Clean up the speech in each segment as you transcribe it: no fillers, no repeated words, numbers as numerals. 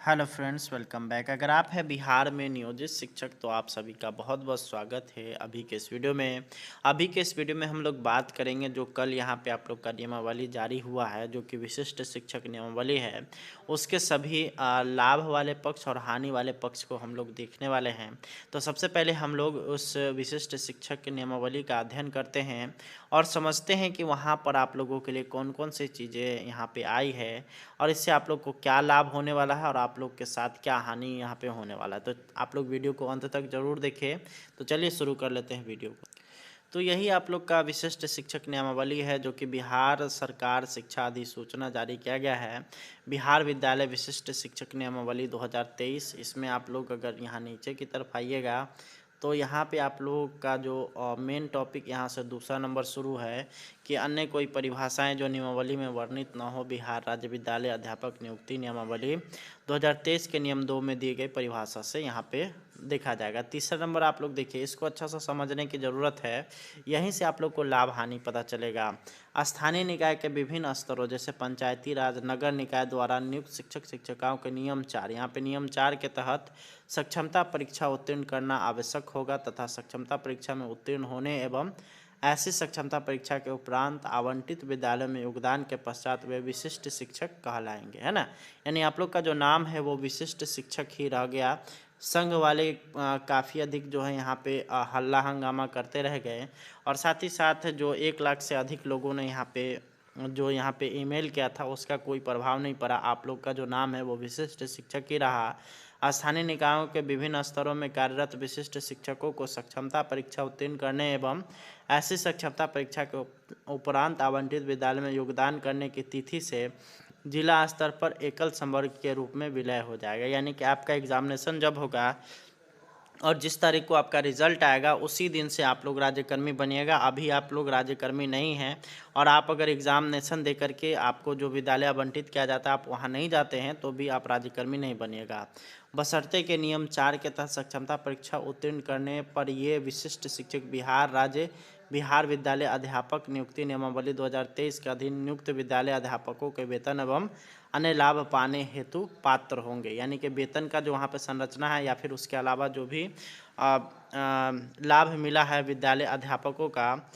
Hello friends, welcome back. अगर आप हैं बिहार में नियोजित शिक्षक तो आप सभी का बहुत बहुत स्वागत है अभी के इस वीडियो में हम लोग बात करेंगे जो कल यहाँ पे आप लोग का नियमावली जारी हुआ है, जो कि विशिष्ट शिक्षक नियमावली है। उसके सभी लाभ वाले पक्ष और हानि वाले पक्ष को हम लोग देखने वाले हैं। तो सबसे पहले हम लोग उस विशिष्ट शिक्षक की नियमावली का अध्ययन करते हैं और समझते हैं कि वहाँ पर आप लोगों के लिए कौन कौन सी चीज़ें यहाँ पे आई है और इससे आप लोग को क्या लाभ होने वाला है और आप लोग के साथ क्या हानि यहाँ पे होने वाला है। तो आप लोग वीडियो को अंत तक ज़रूर देखें। तो चलिए शुरू कर लेते हैं वीडियो को। तो यही आप लोग का विशिष्ट शिक्षक नियमावली है, जो कि बिहार सरकार शिक्षा अधिसूचना जारी किया गया है। बिहार विद्यालय विशिष्ट शिक्षक नियमावली 2023। इसमें आप लोग अगर यहाँ नीचे की तरफ आइएगा तो यहाँ पे आप लोगों का जो मेन टॉपिक यहाँ से दूसरा नंबर शुरू है कि अन्य कोई परिभाषाएं जो नियमावली में वर्णित न हो। बिहार राज्य विद्यालय अध्यापक नियुक्ति नियमावली 2023 के नियम 2 में दी गई परिभाषा से यहाँ पे देखा जाएगा। तीसरा नंबर आप लोग देखिए, इसको अच्छा सा समझने की ज़रूरत है। यहीं से आप लोग को लाभ हानि पता चलेगा। स्थानीय निकाय के विभिन्न स्तरों जैसे पंचायती राज नगर निकाय द्वारा नियुक्त शिक्षक शिक्षिकाओं के नियम 4, यहाँ पे नियम 4 के तहत सक्षमता परीक्षा उत्तीर्ण करना आवश्यक होगा तथा सक्षमता परीक्षा में उत्तीर्ण होने एवं ऐसी सक्षमता परीक्षा के उपरांत आवंटित विद्यालयों में योगदान के पश्चात वे विशिष्ट शिक्षक कहलाएंगे, है ना। यानी आप लोग का जो नाम है वो विशिष्ट शिक्षक ही रह गया। संघ वाले काफ़ी अधिक जो है यहाँ पे हल्ला हंगामा करते रह गए और साथ ही साथ जो 1 लाख से अधिक लोगों ने यहाँ पे ईमेल किया था उसका कोई प्रभाव नहीं पड़ा। आप लोग का जो नाम है वो विशिष्ट शिक्षक ही रहा। स्थानीय निकायों के विभिन्न स्तरों में कार्यरत विशिष्ट शिक्षकों को सक्षमता परीक्षा उत्तीर्ण करने एवं ऐसी सक्षमता परीक्षा के उपरांत आवंटित विद्यालय में योगदान करने की तिथि से जिला स्तर पर एकल संवर्ग के रूप में विलय हो जाएगा। यानी कि आपका एग्जामिनेशन जब होगा और जिस तारीख को आपका रिजल्ट आएगा उसी दिन से आप लोग राज्यकर्मी बनिएगा। अभी आप लोग राज्यकर्मी नहीं हैं और आप अगर एग्जामिनेशन दे करके आपको जो विद्यालय आवंटित किया जाता है आप वहाँ नहीं जाते हैं तो भी आप राज्यकर्मी नहीं बनिएगा। बशर्ते के नियम 4 के तहत सक्षमता परीक्षा उत्तीर्ण करने पर ये विशिष्ट शिक्षक बिहार विद्यालय अध्यापक नियुक्ति नियमावली 2023 के अधीन नियुक्त विद्यालय अध्यापकों के वेतन एवं अन्य लाभ पाने हेतु पात्र होंगे। यानी कि वेतन का जो वहाँ पे संरचना है या फिर उसके अलावा जो भी लाभ मिला है विद्यालय अध्यापकों का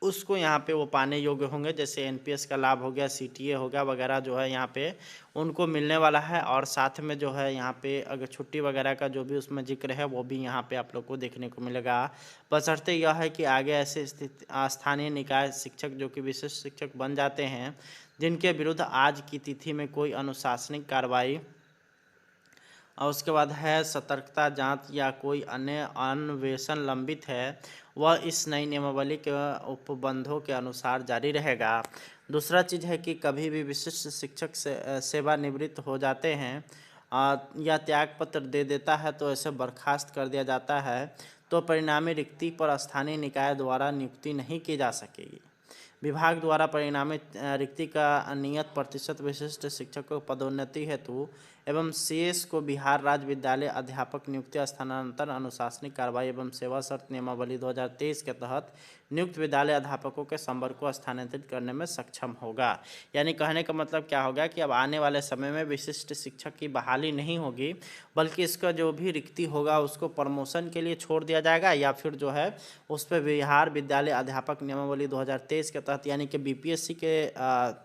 उसको यहाँ पे वो पाने योग्य होंगे। जैसे एनपीएस का लाभ हो गया, सीटीए हो गया वगैरह जो है यहाँ पे उनको मिलने वाला है। और साथ में जो है यहाँ पे अगर छुट्टी वगैरह का जो भी उसमें जिक्र है वो भी यहाँ पे आप लोग को देखने को मिलेगा। बशर्ते यह है कि आगे ऐसे स्थिति स्थानीय निकाय शिक्षक जो कि विशिष्ट शिक्षक बन जाते हैं जिनके विरुद्ध आज की तिथि में कोई अनुशासनिक कार्रवाई और उसके बाद है सतर्कता जांच या कोई अन्य अन्वेषण लंबित है, वह इस नई नियमावली के उपबंधों के अनुसार जारी रहेगा। दूसरा चीज़ है कि कभी भी विशिष्ट शिक्षक से सेवानिवृत्त हो जाते हैं या त्याग पत्र दे देता है तो ऐसे बर्खास्त कर दिया जाता है तो परिणामी रिक्ति पर स्थानीय निकाय द्वारा नियुक्ति नहीं की जा सकेगी। विभाग द्वारा परिणामी रिक्ति का नियत प्रतिशत विशिष्ट शिक्षकों पदोन्नति हेतु एवं शेष को बिहार राज्य विद्यालय अध्यापक नियुक्ति स्थानांतरण अनुशासनिक कार्रवाई एवं सेवा शर्त नियमावली 2023 के तहत नियुक्त विद्यालय अध्यापकों के संवर्ग को स्थानांतरित करने में सक्षम होगा। यानी कहने का मतलब क्या होगा कि अब आने वाले समय में विशिष्ट शिक्षक की बहाली नहीं होगी, बल्कि इसका जो भी रिक्ति होगा उसको प्रमोशन के लिए छोड़ दिया जाएगा या फिर जो है उस पर बिहार विद्यालय अध्यापक नियमावली 2023 के तहत यानी कि बीपीएससी के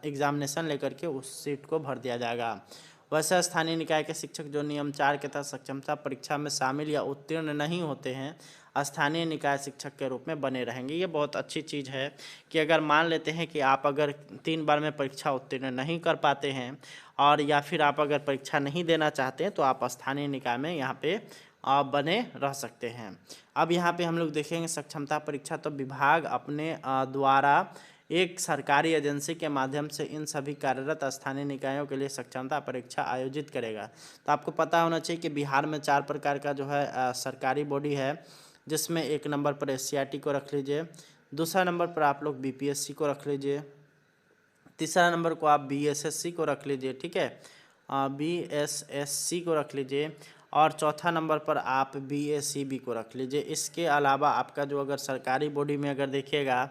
एग्जामिनेशन लेकर के उस सीट को भर दिया जाएगा। वैसे स्थानीय निकाय के शिक्षक जो नियम 4 के तहत सक्षमता परीक्षा में शामिल या उत्तीर्ण नहीं होते हैं स्थानीय निकाय शिक्षक के रूप में बने रहेंगे। ये बहुत अच्छी चीज़ है कि अगर मान लेते हैं कि आप अगर 3 बार में परीक्षा उत्तीर्ण नहीं कर पाते हैं और या फिर आप अगर परीक्षा नहीं देना चाहते हैं तो आप स्थानीय निकाय में यहाँ पे बने रह सकते हैं। अब यहाँ पे हम लोग देखेंगे सक्षमता परीक्षा। तो विभाग अपने द्वारा एक सरकारी एजेंसी के माध्यम से इन सभी कार्यरत स्थानीय निकायों के लिए सक्षमता परीक्षा आयोजित करेगा। तो आपको पता होना चाहिए कि बिहार में 4 प्रकार का जो है सरकारी बॉडी है, जिसमें 1 नंबर पर एससीईआरटी को रख लीजिए, दूसरा नंबर पर आप लोग बीपीएससी को रख लीजिए, तीसरा नंबर को आप बीएसएससी को रख लीजिए, ठीक है, बीएसएससी को रख लीजिए, और चौथा नंबर पर आप बीएसीबी को रख लीजिए। इसके अलावा आपका जो अगर सरकारी बॉडी में अगर देखिएगा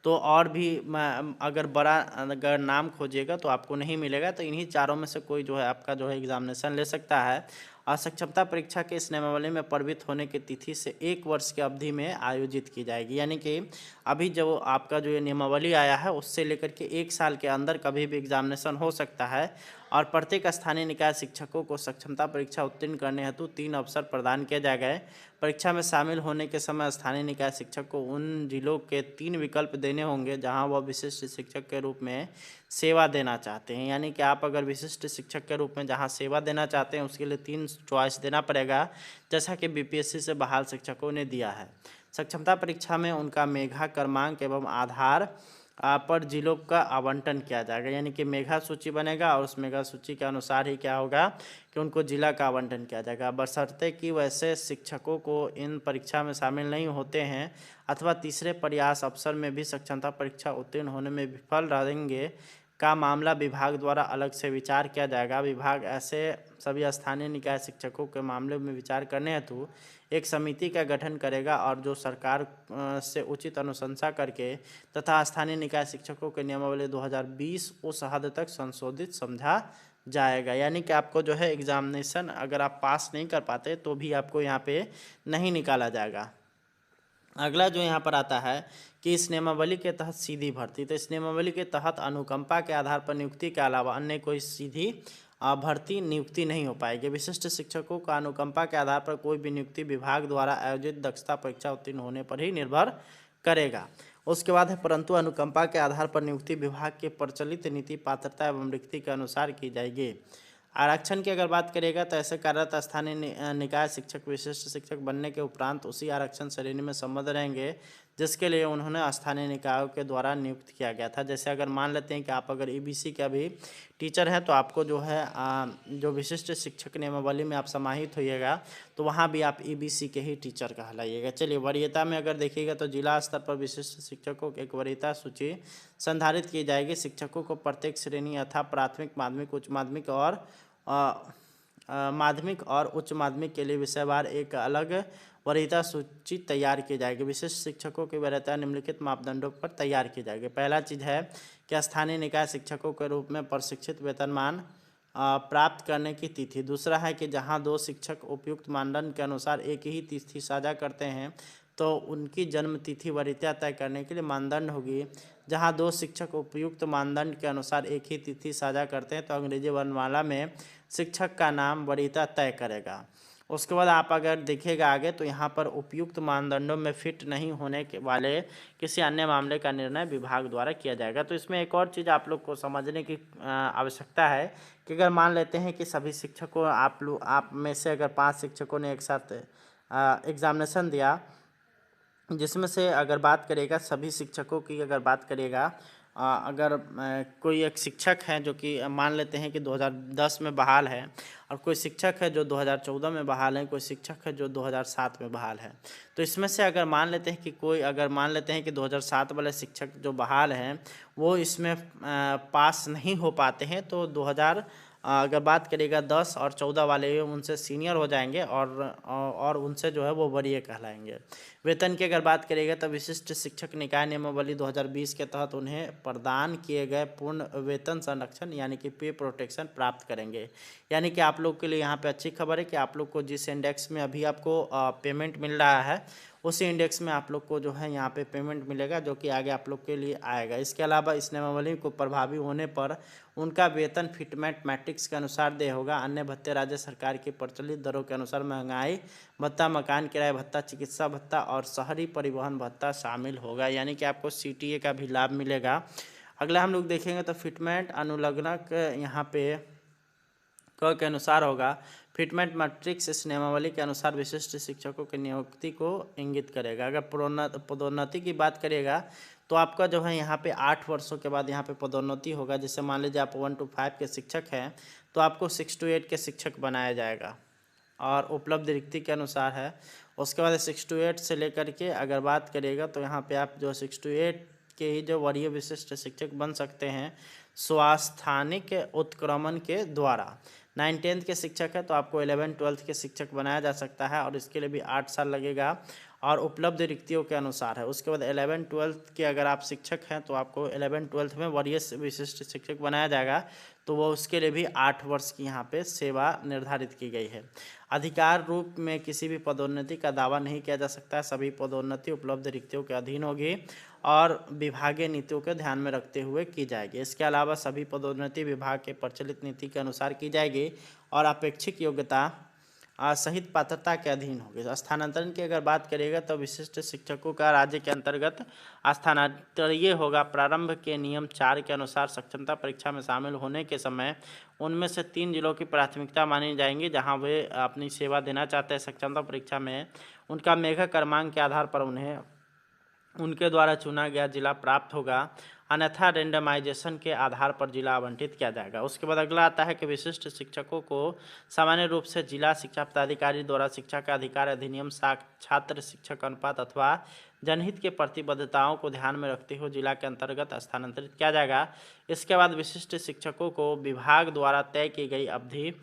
तो और भी अगर बड़ा अगर नाम खोजिएगा तो आपको नहीं मिलेगा। तो इन्हीं चारों में से कोई जो है आपका जो है एग्जामिनेशन ले सकता है। और सक्षमता परीक्षा के इस नियमावली में प्रवृत्त होने की तिथि से 1 वर्ष की अवधि में आयोजित की जाएगी। यानी कि अभी जो आपका जो ये नियमावली आया है उससे लेकर के 1 साल के अंदर कभी भी एग्जामिनेशन हो सकता है। और प्रत्येक स्थानीय निकाय शिक्षकों को सक्षमता परीक्षा उत्तीर्ण करने हेतु 3 अवसर प्रदान किए जा गए। परीक्षा में शामिल होने के समय स्थानीय निकाय शिक्षक को उन जिलों के 3 विकल्प देने होंगे जहां वह विशिष्ट शिक्षक के रूप में सेवा देना चाहते हैं। यानी कि आप अगर विशिष्ट शिक्षक के रूप में जहां सेवा देना चाहते हैं उसके लिए 3 चॉइस देना पड़ेगा, जैसा कि बीपीएससी से बहाल शिक्षकों ने दिया है। सक्षमता परीक्षा में उनका मेधा क्रमांक एवं आधार पर जिलों का आवंटन किया जाएगा। यानी कि मेगा सूची बनेगा और उस मेगा सूची के अनुसार ही क्या होगा कि उनको जिला का आवंटन किया जाएगा, बशर्ते कि वैसे शिक्षकों को इन परीक्षा में शामिल नहीं होते हैं अथवा तीसरे प्रयास अवसर में भी सक्षमता परीक्षा उत्तीर्ण होने में विफल रहेंगे का मामला विभाग द्वारा अलग से विचार किया जाएगा। विभाग ऐसे सभी स्थानीय निकाय शिक्षकों के मामले में विचार करने हेतु एक समिति का गठन करेगा और जो सरकार से उचित अनुशंसा करके तथा स्थानीय निकाय शिक्षकों के नियमावली 2020 उस हद तक संशोधित समझा जाएगा। यानी कि आपको जो है एग्जामिनेशन अगर आप पास नहीं कर पाते तो भी आपको यहाँ पे नहीं निकाला जाएगा। अगला जो यहाँ पर आता है कि इस नियमावली के तहत सीधी भर्ती। तो इस नियमावली के तहत अनुकंपा के आधार पर नियुक्ति के अलावा अन्य कोई सीधी भर्ती नियुक्ति नहीं हो पाएगी। विशिष्ट शिक्षकों का अनुकंपा के आधार पर कोई भी नियुक्ति विभाग द्वारा आयोजित दक्षता परीक्षा उत्तीर्ण होने पर ही निर्भर करेगा। उसके बाद है परंतु अनुकंपा के आधार पर नियुक्ति विभाग के प्रचलित नीति पात्रता एवं रिक्ति के अनुसार की जाएगी। आरक्षण की अगर बात करिएगा तो ऐसे कार्यरत स्थानीय निकाय शिक्षक विशिष्ट शिक्षक बनने के उपरांत उसी आरक्षण श्रेणी में संबद्ध रहेंगे जिसके लिए उन्होंने स्थानीय निकायों के द्वारा नियुक्त किया गया था। जैसे अगर मान लेते हैं कि आप अगर ईबीसी के अभी टीचर हैं तो आपको जो है जो विशिष्ट शिक्षक नियमावली में आप समाहित होइएगा तो वहाँ भी आप ईबीसी के ही टीचर कहलाइएगा। चलिए वरीयता में अगर देखिएगा तो जिला स्तर पर विशिष्ट शिक्षकों की एक वरीयता सूची संधारित की जाएगी। शिक्षकों को प्रत्येक श्रेणी यथा प्राथमिक माध्यमिक उच्च माध्यमिक और माध्यमिक और उच्च माध्यमिक के लिए विषयवार एक अलग वरीयता सूची तैयार की जाएगी। विशिष्ट शिक्षकों की वरीयता निम्नलिखित मापदंडों पर तैयार की जाएगी। पहला चीज़ है कि स्थानीय निकाय शिक्षकों के रूप में प्रशिक्षित वेतनमान प्राप्त करने की तिथि। दूसरा है कि जहां 2 शिक्षक उपयुक्त मानदंड के अनुसार एक ही तिथि साझा करते हैं तो उनकी जन्म तिथि वरीयता तय करने के लिए मानदंड होगी। जहां 2 शिक्षक उपयुक्त मानदंड के अनुसार एक ही तिथि साझा करते हैं तो अंग्रेजी वर्णमाला में शिक्षक का नाम वरीयता तय करेगा। उसके बाद आप अगर देखिएगा आगे तो यहाँ पर उपयुक्त मानदंडों में फिट नहीं होने के वाले किसी अन्य मामले का निर्णय विभाग द्वारा किया जाएगा। तो इसमें एक और चीज़ आप लोग को समझने की आवश्यकता है कि अगर मान लेते हैं कि सभी शिक्षकों आप में से अगर 5 शिक्षकों ने एक साथ एग्जामिनेशन दिया, जिसमें से अगर बात करेगा सभी शिक्षकों की अगर बात करेगा अगर कोई एक शिक्षक है जो कि मान लेते हैं कि 2010 में बहाल है और कोई शिक्षक है जो 2014 में बहाल है, कोई शिक्षक है जो 2007 में बहाल है। तो इसमें से अगर मान लेते हैं कि कोई अगर मान लेते हैं कि 2007 वाले शिक्षक जो बहाल हैं वो इसमें पास नहीं हो पाते हैं तो अगर बात करिएगा 10 और 14 वाले उनसे सीनियर हो जाएंगे और उनसे जो है वो वरीय कहलाएंगे। वेतन की अगर बात करिएगा तो विशिष्ट शिक्षक निकाय नियमावली 2020 के तहत उन्हें प्रदान किए गए पूर्ण वेतन संरक्षण यानी कि पे प्रोटेक्शन प्राप्त करेंगे। यानी कि आप लोग के लिए यहाँ पे अच्छी खबर है कि आप लोग को जिस इंडेक्स में अभी आपको पेमेंट मिल रहा है उसी इंडेक्स में आप लोग को जो है यहाँ पे पेमेंट मिलेगा जो कि आगे आप लोग के लिए आएगा। इसके अलावा इस नियमावली को प्रभावी होने पर उनका वेतन फिटमेंट मैट्रिक्स के अनुसार देय होगा। अन्य भत्ते राज्य सरकार की प्रचलित दरों के अनुसार महंगाई भत्ता, मकान किराया भत्ता, चिकित्सा भत्ता और शहरी परिवहन भत्ता शामिल होगा। यानी कि आपको सीटीए का भी लाभ मिलेगा। अगला हम लोग देखेंगे तो फिटमेंट अनुलग्नक यहाँ पे के अनुसार होगा। फिटमेंट मैट्रिक्स इस नियमावली के अनुसार विशिष्ट शिक्षकों की नियुक्ति को इंगित करेगा। अगर पदोन्नति की बात करिएगा तो आपका जो है यहाँ पे 8 वर्षों के बाद यहाँ पे पदोन्नति होगा। जैसे मान लीजिए आप 1 to 5 के शिक्षक हैं तो आपको 6 to 8 के शिक्षक बनाया जाएगा और उपलब्ध रिक्ति के अनुसार है। उसके बाद 6 to 8 से लेकर के अगर बात करिएगा तो यहाँ पे आप जो 6 to 8 के ही जो वरीय विशिष्ट शिक्षक बन सकते हैं स्वास्थानिक उत्क्रमण के द्वारा। 9th-10th के शिक्षक है तो आपको 11th-12th के शिक्षक बनाया जा सकता है और इसके लिए भी 8 साल लगेगा। और उपलब्ध रिक्तियों के अनुसार है। उसके बाद 11-12 के अगर आप शिक्षक हैं तो आपको 11-12 में वरीय विशिष्ट शिक्षक बनाया जाएगा, तो वो उसके लिए भी 8 वर्ष की यहाँ पे सेवा निर्धारित की गई है। अधिकार रूप में किसी भी पदोन्नति का दावा नहीं किया जा सकता है। सभी पदोन्नति उपलब्ध रिक्तियों के अधीन होगी और विभागीय नीतियों को ध्यान में रखते हुए की जाएगी। इसके अलावा सभी पदोन्नति विभाग के प्रचलित नीति के अनुसार की जाएगी और अपेक्षित योग्यता सहित पात्रता के अधीन होगी। स्थानांतरण की अगर बात करिएगा तो विशिष्ट शिक्षकों का राज्य के अंतर्गत स्थानांतरीय होगा। प्रारंभ के नियम 4 के अनुसार सक्षमता परीक्षा में शामिल होने के समय उनमें से 3 जिलों की प्राथमिकता मानी जाएंगी जहां वे अपनी सेवा देना चाहते हैं। सक्षमता परीक्षा में उनका मेगा क्रमांक के आधार पर उन्हें उनके द्वारा चुना गया जिला प्राप्त होगा, अन्यथा रेंडमाइजेशन के आधार पर जिला आवंटित किया जाएगा। उसके बाद अगला आता है कि विशिष्ट शिक्षकों को सामान्य रूप से जिला शिक्षा पदाधिकारी द्वारा शिक्षा का अधिकार अधिनियम छात्र शिक्षक अनुपात अथवा जनहित के प्रतिबद्धताओं को ध्यान में रखते हुए जिला के अंतर्गत स्थानांतरित किया जाएगा। इसके बाद विशिष्ट शिक्षकों को विभाग द्वारा तय की गई अवधि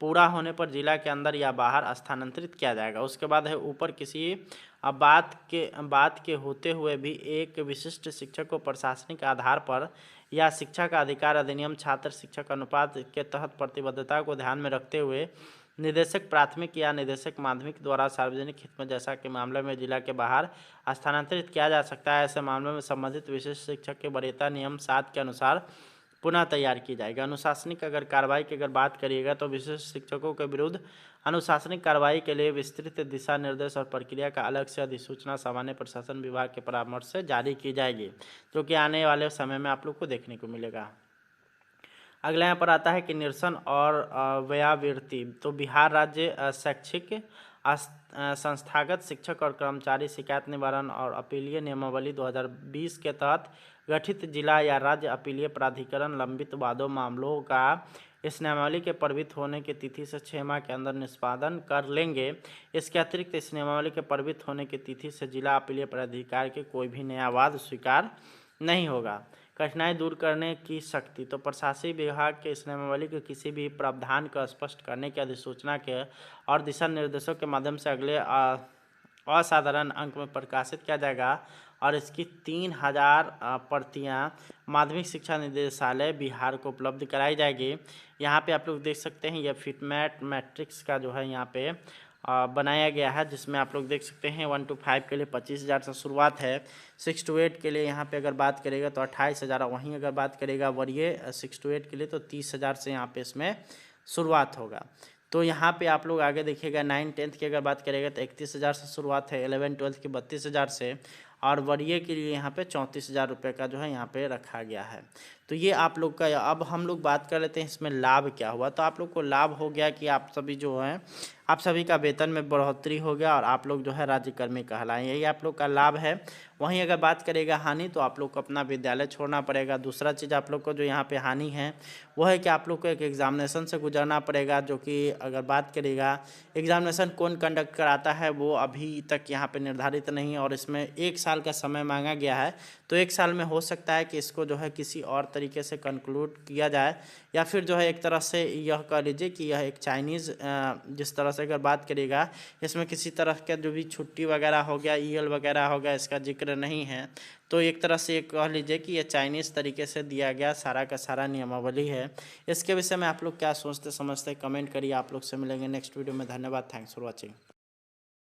पूरा होने पर जिला के अंदर या बाहर स्थानांतरित किया जाएगा। उसके बाद है ऊपर किसी बात के होते हुए भी एक विशिष्ट शिक्षक को प्रशासनिक आधार पर या शिक्षा का अधिकार अधिनियम छात्र शिक्षक अनुपात के तहत प्रतिबद्धता को ध्यान में रखते हुए निदेशक प्राथमिक या निदेशक माध्यमिक द्वारा सार्वजनिक हित में जैसा कि मामले में जिला के बाहर स्थानांतरित किया जा सकता है। ऐसे मामलों में संबंधित विशिष्ट शिक्षक की वरीयता नियम 7 के अनुसार पुनः तैयार की जाएगी। अनुशासनिक अगर कार्रवाई की अगर बात करिएगा तो विशिष्ट शिक्षकों के विरुद्ध अनुशासनिक कार्रवाई के लिए विस्तृत दिशा निर्देश और प्रक्रिया का अलग से अधिसूचना सामान्य प्रशासन विभाग के परामर्श से जारी की जाएगी, जो कि आने वाले समय में आप लोग को देखने को मिलेगा। अगला यहाँ पर आता है कि निरसन और व्यावृत्ति। तो बिहार राज्य शैक्षिक संस्थागत शिक्षक और कर्मचारी शिकायत निवारण और अपीलीय नियमावली 2020 के तहत गठित जिला या राज्य अपीलीय प्राधिकरण लंबित वादों मामलों का इस नियमावली के प्रवृत्त होने की तिथि से 6 माह के अंदर निष्पादन कर लेंगे। इसके अतिरिक्त इस नियमावली के प्रवृत्त होने की तिथि से जिला अपीलीय प्राधिकार के कोई भी नया वाद स्वीकार नहीं होगा। कठिनाई दूर करने की शक्ति। तो प्रशासनिक विभाग के इस नियमावली के किसी भी प्रावधान को स्पष्ट करने की अधिसूचना के और दिशा निर्देशों के माध्यम से अगले असाधारण अंक में प्रकाशित किया जाएगा और इसकी 3000 प्रतियां माध्यमिक शिक्षा निदेशालय बिहार को उपलब्ध कराई जाएगी। यहाँ पे आप लोग देख सकते हैं यह फिटमेट मैट्रिक्स का जो है यहाँ पे बनाया गया है, जिसमें आप लोग देख सकते हैं 1 to 5 के लिए 25,000 से शुरुआत है। 6 to 8 के लिए यहाँ पे अगर बात करेगा तो 28,000, वहीं अगर बात करेगा वरीय 6 to 8 के लिए तो 30,000 से यहाँ पे इसमें शुरुआत होगा। तो यहाँ पे आप लोग आगे देखिएगा 9-10 की अगर बात करेगा तो 31,000 से शुरुआत है, 11-12 की 32,000 से, और वरीय के लिए यहाँ पे 34,000 रुपये का जो है यहाँ पे रखा गया है। तो ये आप लोग का। अब हम लोग बात कर लेते हैं इसमें लाभ क्या हुआ। तो आप लोग को लाभ हो गया कि आप सभी जो हैं आप सभी का वेतन में बढ़ोतरी हो गया और आप लोग जो है राज्यकर्मी कहलाएं, यही आप लोग का लाभ है। वहीं अगर बात करेगा हानि तो आप लोग को अपना विद्यालय छोड़ना पड़ेगा। दूसरा चीज़ आप लोग को जो यहाँ पे हानि है वो है कि आप लोग को एक एग्जामिनेशन से गुजरना पड़ेगा, जो कि अगर बात करेगा एग्जामिनेशन कौन कंडक्ट कराता है वो अभी तक यहाँ पे निर्धारित नहीं है और इसमें 1 साल का समय मांगा गया है। तो 1 साल में हो सकता है कि इसको जो है किसी और तरीके से कंक्लूड किया जाए, या फिर जो है एक तरह से यह कह लीजिए कि यह एक चाइनीज़ जिस तरह से अगर बात करिएगा इसमें किसी तरह का जो भी छुट्टी वगैरह हो गया, ईएल वगैरह हो गया, इसका जिक्र नहीं है। तो एक तरह से कह लीजिए कि यह चाइनीज़ तरीके से दिया गया सारा का सारा नियमावली है। इसके विषय में आप लोग क्या सोचते समझते कमेंट करिए। आप लोग से मिलेंगे नेक्स्ट वीडियो में। धन्यवाद। Thanks for watching.